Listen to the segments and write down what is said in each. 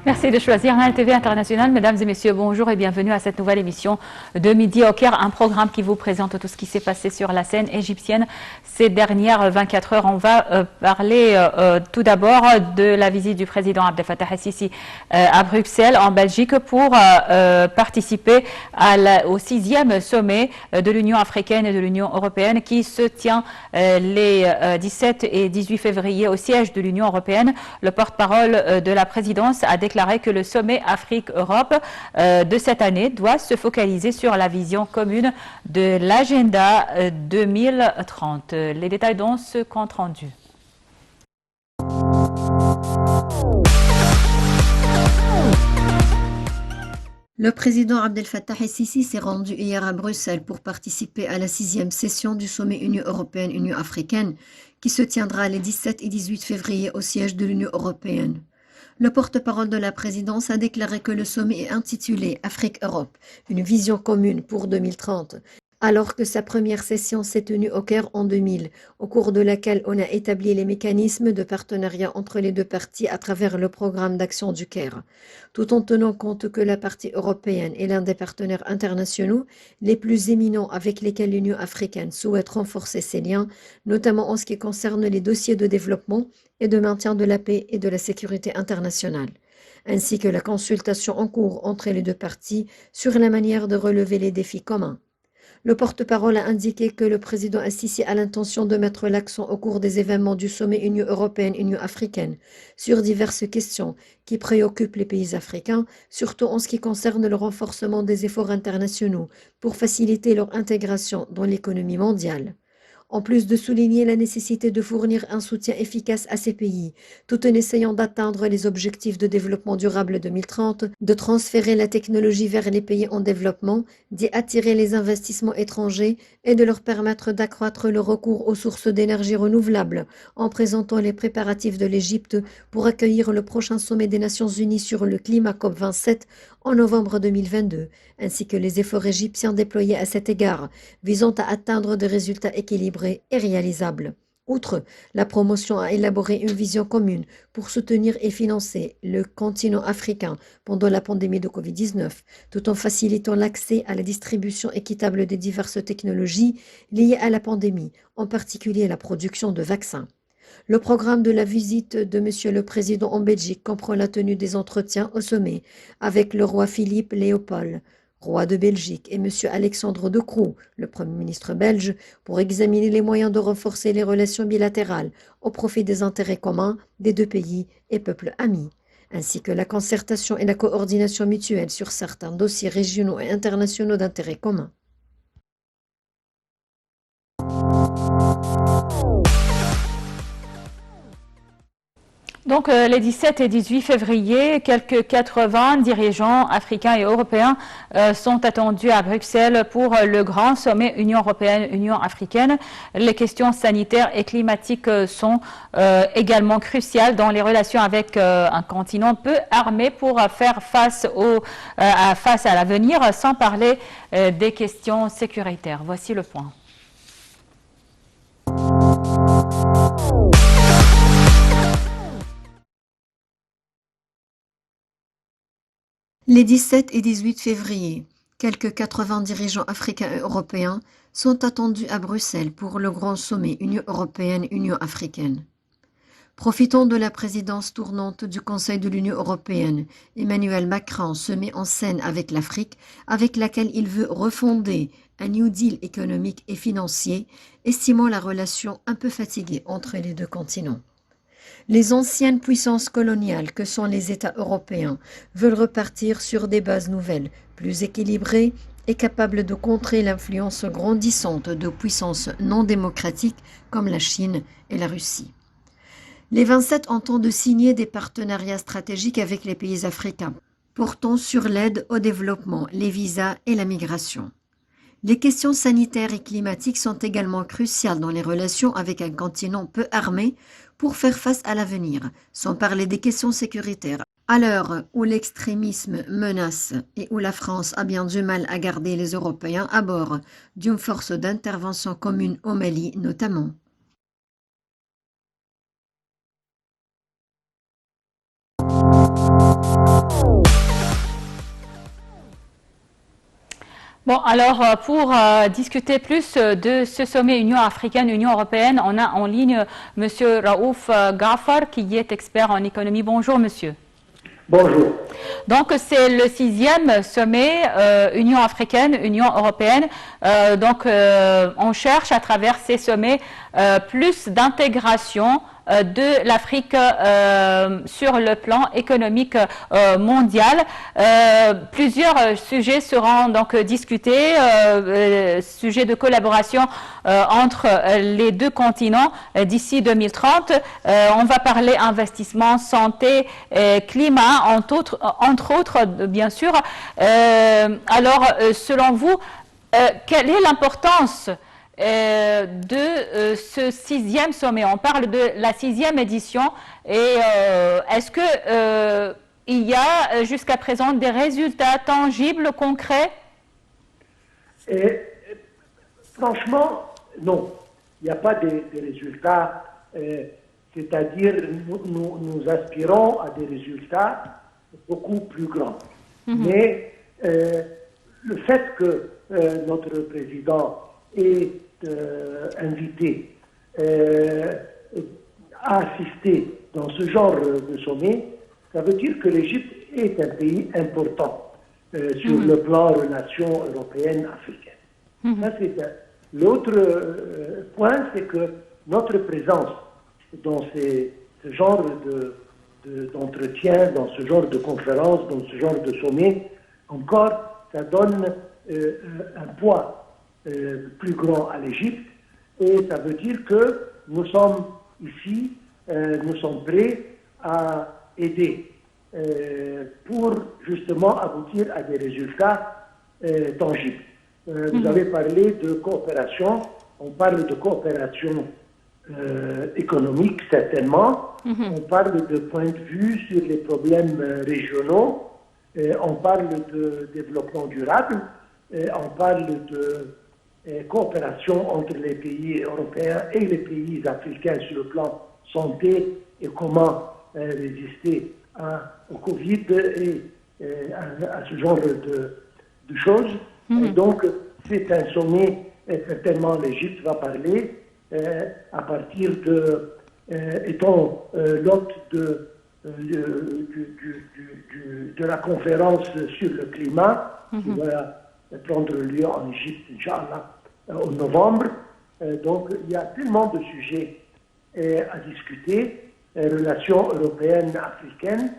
Merci de choisir Nile TV International. Mesdames et messieurs, bonjour et bienvenue à cette nouvelle émission de Midi au Caire, un programme qui vous présente tout ce qui s'est passé sur la scène égyptienne ces dernières 24 heures. On va parler tout d'abord de la visite du président Abdel Fattah el-Sisi à Bruxelles, en Belgique, pour participer au 6e sommet de l'Union africaine et de l'Union européenne qui se tient les 17 et 18 février au siège de l'Union européenne. Le porte-parole de la présidence a déclaré que le sommet Afrique-Europe de cette année doit se focaliser sur la vision commune de l'agenda 2030. Les détails dans ce compte rendu. Le président Abdel Fattah el-Sisi s'est rendu hier à Bruxelles pour participer à la 6e session du sommet Union européenne-Union africaine qui se tiendra les 17 et 18 février au siège de l'Union européenne. Le porte-parole de la présidence a déclaré que le sommet est intitulé Afrique-Europe, une vision commune pour 2030, alors que sa première session s'est tenue au Caire en 2000, au cours de laquelle on a établi les mécanismes de partenariat entre les deux parties à travers le programme d'action du Caire, tout en tenant compte que la partie européenne est l'un des partenaires internationaux les plus éminents avec lesquels l'Union africaine souhaite renforcer ses liens, notamment en ce qui concerne les dossiers de développement et de maintien de la paix et de la sécurité internationale, ainsi que la consultation en cours entre les deux parties sur la manière de relever les défis communs. Le porte-parole a indiqué que le président el-Sisi a l'intention de mettre l'accent au cours des événements du sommet Union européenne-Union africaine sur diverses questions qui préoccupent les pays africains, surtout en ce qui concerne le renforcement des efforts internationaux pour faciliter leur intégration dans l'économie mondiale. En plus de souligner la nécessité de fournir un soutien efficace à ces pays, tout en essayant d'atteindre les objectifs de développement durable 2030, de transférer la technologie vers les pays en développement, d'y attirer les investissements étrangers et de leur permettre d'accroître le recours aux sources d'énergie renouvelables, en présentant les préparatifs de l'Égypte pour accueillir le prochain sommet des Nations Unies sur le climat COP27 en novembre 2022, ainsi que les efforts égyptiens déployés à cet égard, visant à atteindre des résultats équilibrés et réalisables. Outre la promotion à élaborer une vision commune pour soutenir et financer le continent africain pendant la pandémie de Covid-19, tout en facilitant l'accès à la distribution équitable des diverses technologies liées à la pandémie, en particulier la production de vaccins. Le programme de la visite de M. le Président en Belgique comprend la tenue des entretiens au sommet avec le roi Philippe Léopold, roi de Belgique, et M. Alexandre De Croo, le Premier ministre belge, pour examiner les moyens de renforcer les relations bilatérales au profit des intérêts communs des deux pays et peuples amis, ainsi que la concertation et la coordination mutuelle sur certains dossiers régionaux et internationaux d'intérêt commun. Donc, les 17 et 18 février, quelques 80 dirigeants africains et européens sont attendus à Bruxelles pour le grand sommet Union européenne-Union africaine. Les questions sanitaires et climatiques sont également cruciales dans les relations avec un continent peu armé pour faire face à l'avenir, sans parler des questions sécuritaires. Voici le point. Les 17 et 18 février, quelques 80 dirigeants africains et européens sont attendus à Bruxelles pour le grand sommet Union européenne-Union africaine. Profitant de la présidence tournante du Conseil de l'Union européenne, Emmanuel Macron se met en scène avec l'Afrique, avec laquelle il veut refonder un New Deal économique et financier, estimant la relation un peu fatiguée entre les deux continents. Les anciennes puissances coloniales que sont les États européens veulent repartir sur des bases nouvelles, plus équilibrées et capables de contrer l'influence grandissante de puissances non démocratiques comme la Chine et la Russie. Les 27 entendent signer des partenariats stratégiques avec les pays africains, portant sur l'aide au développement, les visas et la migration. Les questions sanitaires et climatiques sont également cruciales dans les relations avec un continent peu armé pour faire face à l'avenir, sans parler des questions sécuritaires. À l'heure où l'extrémisme menace et où la France a bien du mal à garder les Européens à bord d'une force d'intervention commune au Mali notamment. Bon, alors pour discuter plus de ce sommet Union africaine-Union européenne, on a en ligne M. Raouf Ghaffar, qui est expert en économie. Bonjour, monsieur. Bonjour. Donc, c'est le 6e sommet Union africaine-Union européenne. On cherche à travers ces sommets plus d'intégration de l'Afrique sur le plan économique mondial. Plusieurs sujets seront donc discutés, sujets de collaboration entre les deux continents d'ici 2030. On va parler investissement, santé, climat, entre autres, bien sûr. Selon vous, quelle est l'importance de ce 6e sommet? On parle de la 6e édition et est-ce que il y a jusqu'à présent des résultats tangibles, concrets? Franchement, non. Il n'y a pas de résultats, c'est-à-dire nous aspirons à des résultats beaucoup plus grands. Mais le fait que notre président est invité à assister dans ce genre de sommet, ça veut dire que l'Égypte est un pays important sur le plan relations européennes-africaines. Ça, c'est l'autre point, c'est que notre présence dans ce genre d'entretien, dans ce genre de conférence, dans ce genre de sommet, encore, ça donne un poids plus grand à l'Égypte, et ça veut dire que nous sommes ici, nous sommes prêts à aider pour justement aboutir à des résultats tangibles. Vous avez parlé de coopération, on parle de coopération économique certainement, on parle de point de vue sur les problèmes régionaux, on parle de développement durable, on parle de coopération entre les pays européens et les pays africains sur le plan santé et comment résister au Covid et à ce genre de choses. Et donc, c'est un sommet, certainement l'Égypte va parler à partir étant l'hôte de la conférence sur le climat qui va prendre lieu en Égypte, Inch'Allah, en novembre. Donc, il y a tellement de sujets à discuter, relations européennes-africaines.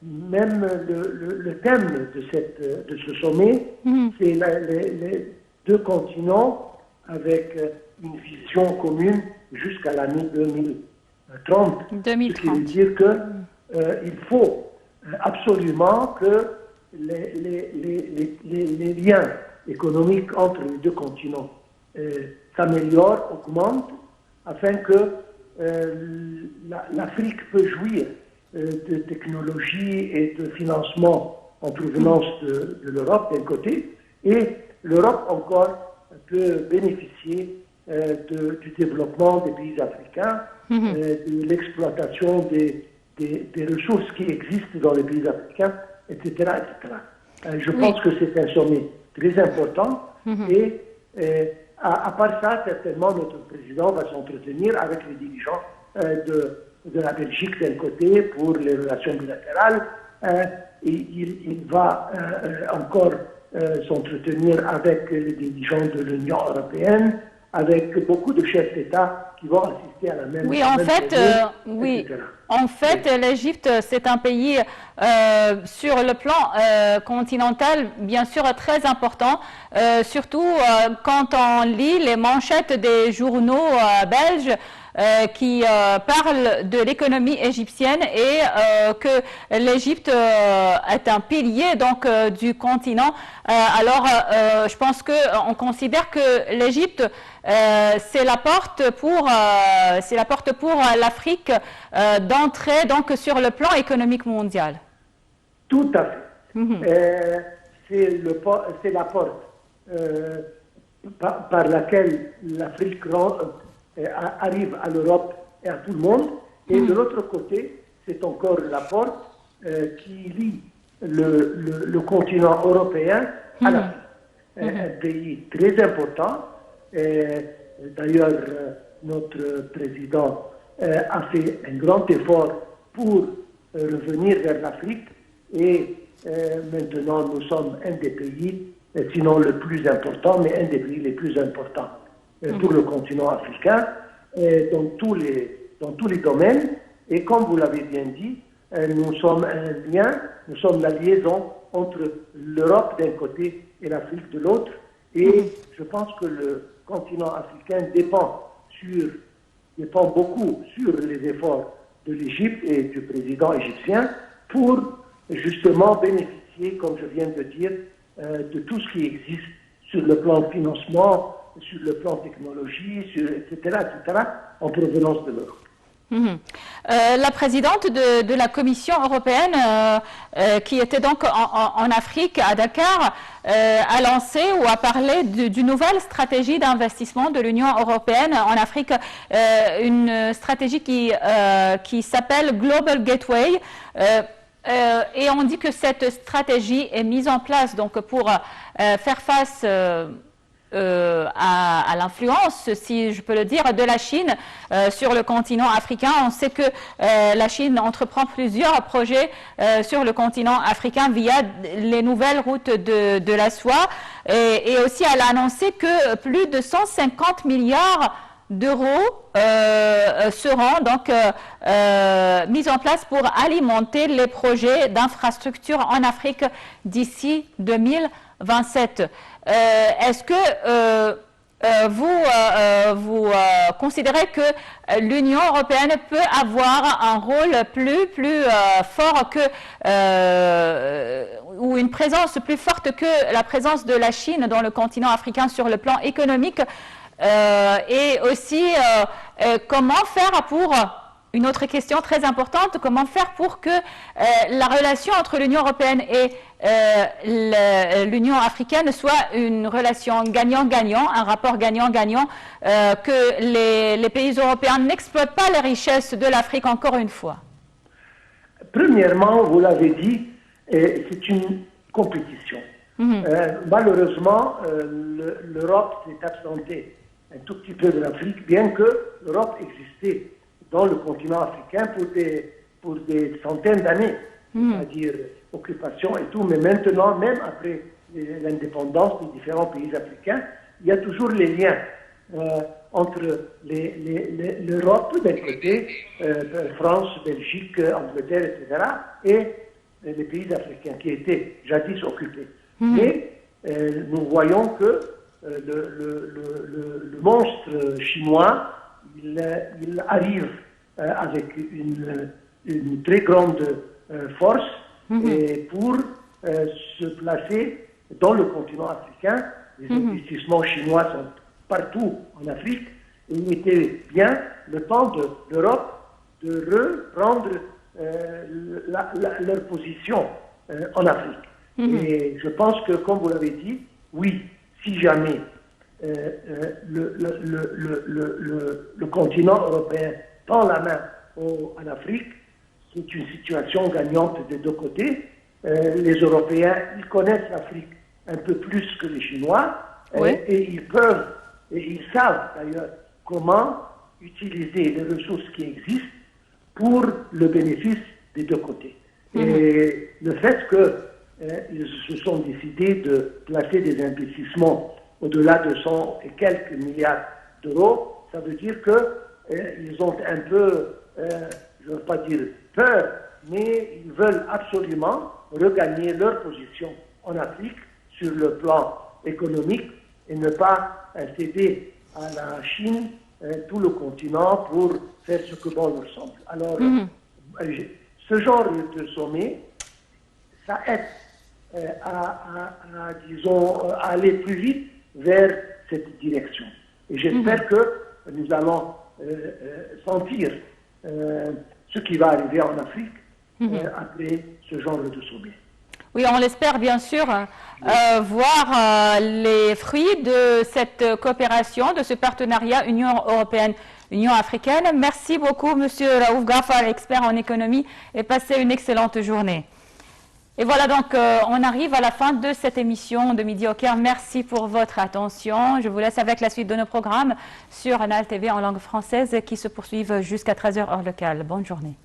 Même le thème de ce sommet, c'est les deux continents avec une vision commune jusqu'à l'année 2030. Ce qui veut dire qu'il faut absolument que les liens économiques entre les deux continents s'améliorent, augmentent, afin que l'Afrique peut jouir de technologies et de financement en provenance de l'Europe d'un côté, et l'Europe encore peut bénéficier du développement des pays africains, de l'exploitation des ressources qui existent dans les pays africains, etc. etc. Je pense que c'est un sommet très important et à part ça, certainement notre président va s'entretenir avec les dirigeants de la Belgique d'un côté pour les relations bilatérales. Et il va encore s'entretenir avec les dirigeants de l'Union européenne, avec beaucoup de chefs d'État qui vont assister à la même. Oui, en fait, l'Égypte, c'est un pays sur le plan continental, bien sûr, très important, surtout quand on lit les manchettes des journaux belges qui parlent de l'économie égyptienne et que l'Égypte est un pilier donc du continent. Je pense qu'on considère que l'Égypte c'est la porte pour l'Afrique d'entrer donc sur le plan économique mondial. Tout à fait. C'est la porte par laquelle l'Afrique arrive à l'Europe et à tout le monde. Et de l'autre côté, c'est encore la porte qui lie le continent européen à l'Afrique. un pays très important. D'ailleurs, notre président a fait un grand effort pour revenir vers l'Afrique et maintenant nous sommes un des pays, sinon le plus important, mais un des pays les plus importants pour le continent africain dans tous les domaines. Et comme vous l'avez bien dit, nous sommes un lien, nous sommes la liaison entre l'Europe d'un côté et l'Afrique de l'autre. Et je pense que le continent africain dépend beaucoup sur les efforts de l'Égypte et du président égyptien pour justement bénéficier, comme je viens de dire, de tout ce qui existe sur le plan financement, sur le plan technologie, etc., en provenance de l'Europe. La présidente de la Commission européenne, qui était donc en Afrique, à Dakar, a lancé ou a parlé d'une nouvelle stratégie d'investissement de l'Union européenne en Afrique, une stratégie qui s'appelle Global Gateway. Et on dit que cette stratégie est mise en place donc pour faire face à l'influence, si je peux le dire, de la Chine sur le continent africain. On sait que la Chine entreprend plusieurs projets sur le continent africain via les nouvelles routes de la soie. Et aussi, elle a annoncé que plus de 150 milliards d'euros seront donc mis en place pour alimenter les projets d'infrastructures en Afrique d'ici 2027. Est-ce que vous considérez que l'Union européenne peut avoir un rôle plus fort que ou une présence plus forte que la présence de la Chine dans le continent africain sur le plan économique, et aussi comment faire pour une autre question très importante, comment faire pour que la relation entre l'Union européenne et l'Union africaine soit une relation gagnant-gagnant, un rapport gagnant-gagnant, que les pays européens n'exploitent pas les richesses de l'Afrique encore une fois? Premièrement, vous l'avez dit, c'est une compétition. Malheureusement, l'Europe s'est absentée un tout petit peu de l'Afrique, bien que l'Europe existait dans le continent africain pour des centaines d'années, c'est-à-dire occupation et tout, mais maintenant, même après l'indépendance des différents pays africains, il y a toujours les liens entre l'Europe d'un côté, France, Belgique, Angleterre, etc., et les pays africains qui étaient jadis occupés. Mais nous voyons que le monstre chinois, il arrive avec une très grande force et pour se placer dans le continent africain. Les investissements chinois sont partout en Afrique. Et il était bien le temps de l'Europe de reprendre leur position en Afrique. Et je pense que, comme vous l'avez dit, oui, si jamais le continent européen tend la main à l'Afrique, c'est une situation gagnante des deux côtés. Les Européens, ils connaissent l'Afrique un peu plus que les Chinois, et ils peuvent, et ils savent d'ailleurs comment utiliser les ressources qui existent pour le bénéfice des deux côtés. Et le fait qu'ils se sont décidés de placer des investissements au-delà de 100 et quelques milliards d'euros, ça veut dire qu'ils ont un peu, je ne veux pas dire peur, mais ils veulent absolument regagner leur position en Afrique sur le plan économique et ne pas céder à la Chine tout le continent pour faire ce que bon leur semble. Alors, ce genre de sommet, ça aide disons, à aller plus vite vers cette direction. Et j'espère que nous allons sentir ce qui va arriver en Afrique après ce genre de sommet. Oui, on l'espère bien sûr, voir les fruits de cette coopération, de ce partenariat Union européenne-Union africaine. Merci beaucoup, Monsieur Raouf Ghaffar, expert en économie, et passez une excellente journée. Et voilà donc, on arrive à la fin de cette émission de Midi au Caire. Merci pour votre attention. Je vous laisse avec la suite de nos programmes sur Nahal TV en langue française qui se poursuivent jusqu'à 13h heure locale. Bonne journée.